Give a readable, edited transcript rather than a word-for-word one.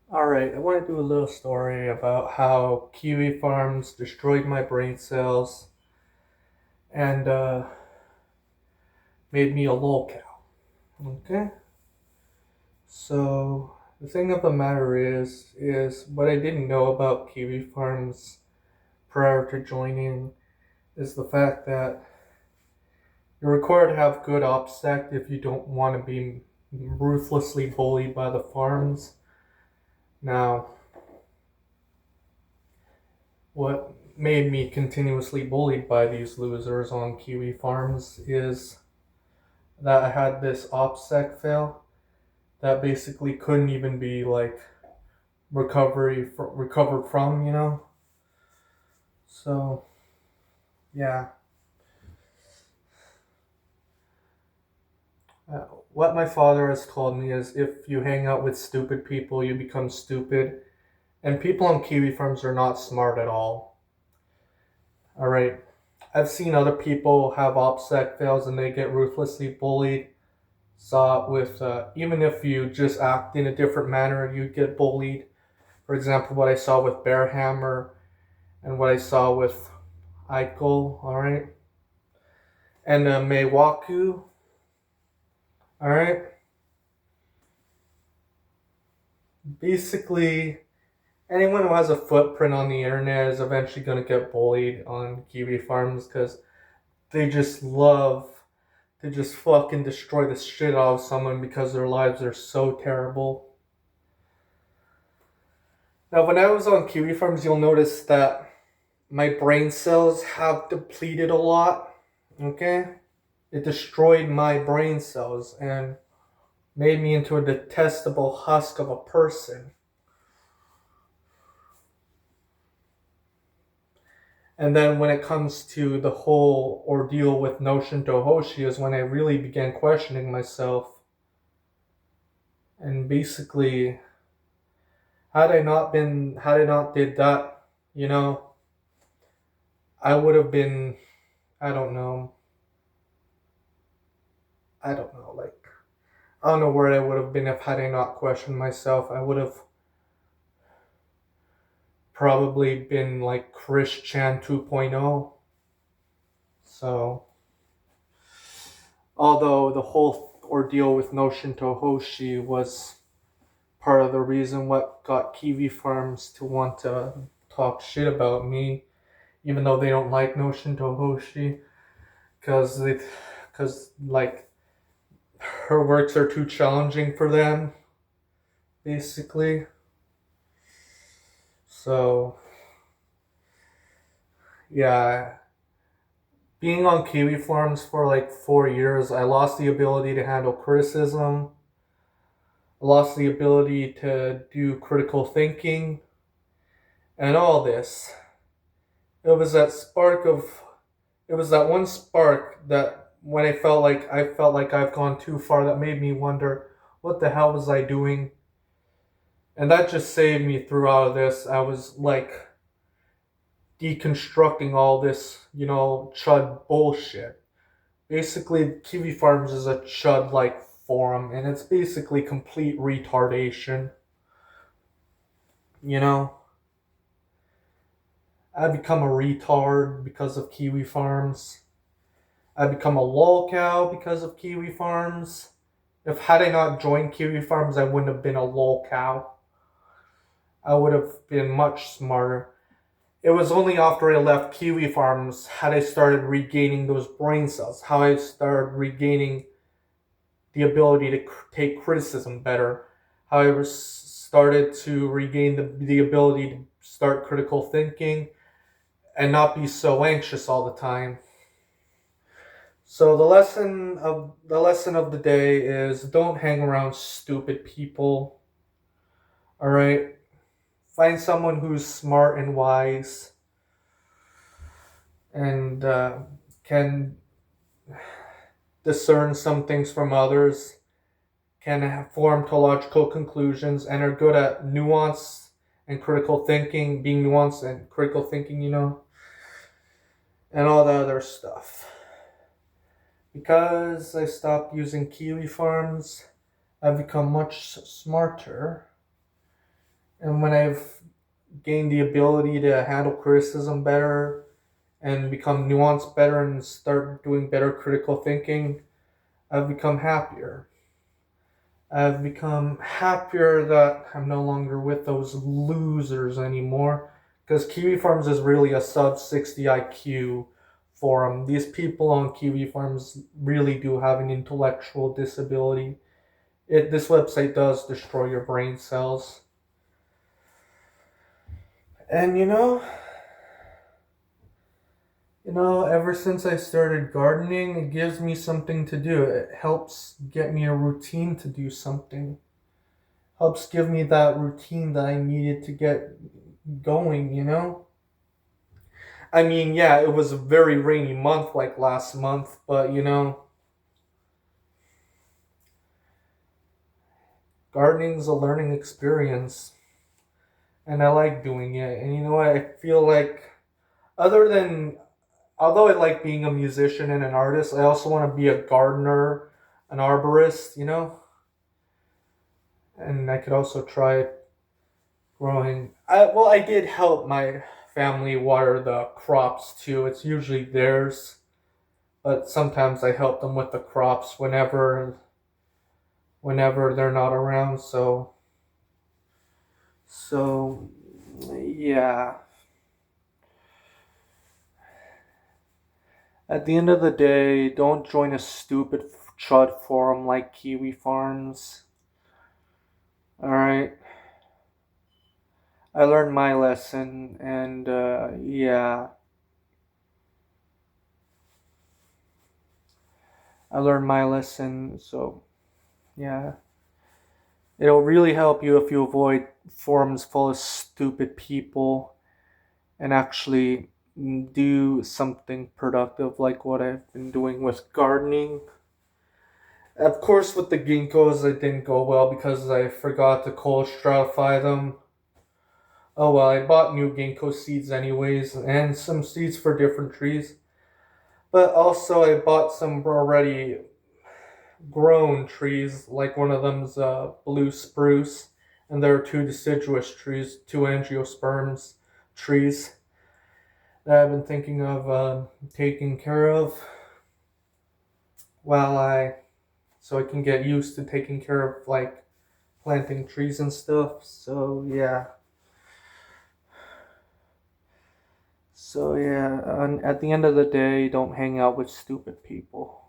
Alright, I want to do a little story about how Kiwi Farms destroyed my brain cells and made me a Lolcow. Okay? So, the thing of the matter is what I didn't know about Kiwi Farms prior to joining is the fact that you're required to have good OPSEC if you don't want to be ruthlessly bullied by the farms. Now, what made me continuously bullied by these losers on Kiwi Farms is that I had this OPSEC fail that basically couldn't even be like recovered from. So yeah, what my father has told me is if you hang out with stupid people, you become stupid, and people on Kiwi Farms are not smart at all. All right, I've seen other people have OPSEC fails and they get ruthlessly bullied. Saw it with even if you just act in a different manner, you get bullied. For example, what I saw with Bearhammer and what I saw with Eichel, all right, and Meiwaku, all right. Basically, anyone who has a footprint on the internet is eventually going to get bullied on Kiwi Farms because they just love to just fucking destroy the shit out of someone because their lives are so terrible. Now, when I was on Kiwi Farms, you'll notice that my brain cells have depleted a lot. Okay? It destroyed my brain cells and made me into a detestable husk of a person. And then when it comes to the whole ordeal with Notion Tohoshi is when I really began questioning myself. And basically, had I not did that, you know, I would have been, I don't know, like, I don't know where I would have been if had I not questioned myself. I would have probably been like Chris Chan 2.0. So, although the whole ordeal with Notion Tohoshi was part of the reason what got Kiwi Farms to want to talk shit about me, even though they don't like Notion Tohoshi, because like her works are too challenging for them, basically. So yeah, being on Kiwi Farms for like 4 years, I lost the ability to handle criticism. I lost the ability to do critical thinking, and all this. It was that spark of it was that one spark that when I felt like I've gone too far that made me wonder what the hell was I doing? And that just saved me through all of this. I was like deconstructing all this, chud bullshit. Basically, Kiwi Farms is a chud like forum and it's basically complete retardation. You know, I become a retard because of Kiwi Farms. I become a lolcow because of Kiwi Farms. If had I not joined Kiwi Farms, I wouldn't have been a lolcow. I would have been much smarter. It was only after I left Kiwi Farms had I started regaining those brain cells, how I started regaining the ability to take criticism better, how I started to regain the ability to start critical thinking and not be so anxious all the time. So the lesson of the day is don't hang around stupid people. All right, find someone who's smart and wise and can discern some things from others, can form to logical conclusions, and are good at nuance and critical thinking, being nuanced and critical thinking, and all the other stuff. Because I stopped using Kiwi Farms, I've become much smarter And when I've gained the ability to handle criticism better and become nuanced better and start doing better critical thinking, I've become happier. I've become happier that I'm no longer with those losers anymore. Because Kiwi Farms is really a sub 60 IQ forum. These people on Kiwi Farms really do have an intellectual disability. This website does destroy your brain cells. And ever since I started gardening, it gives me something to do. It helps get me a routine to do something. Helps give me that routine that I needed to get going. I mean, yeah, it was a very rainy month like last month, but gardening's a learning experience and I like doing it. And you know what? I feel like other than although I like being a musician and an artist, I also want to be a gardener, an arborist. And I could also try growing. I did help my family water the crops too. It's usually theirs, but sometimes I help them with the crops whenever they're not around. So yeah. At the end of the day, don't join a stupid chud forum like Kiwi Farms. All right. I learned my lesson, and yeah, I learned my lesson. So yeah, it'll really help you if you avoid forums full of stupid people and actually do something productive like what I've been doing with gardening. Of course, with the ginkgos, it didn't go well because I forgot to cold stratify them. Oh well, I bought new ginkgo seeds anyways, and some seeds for different trees. But also, I bought some already grown trees, like one of them's blue spruce, and there are two deciduous trees, two angiosperms trees that I've been thinking of taking care of while so I can get used to taking care of like planting trees and stuff. So yeah, at the end of the day, don't hang out with stupid people.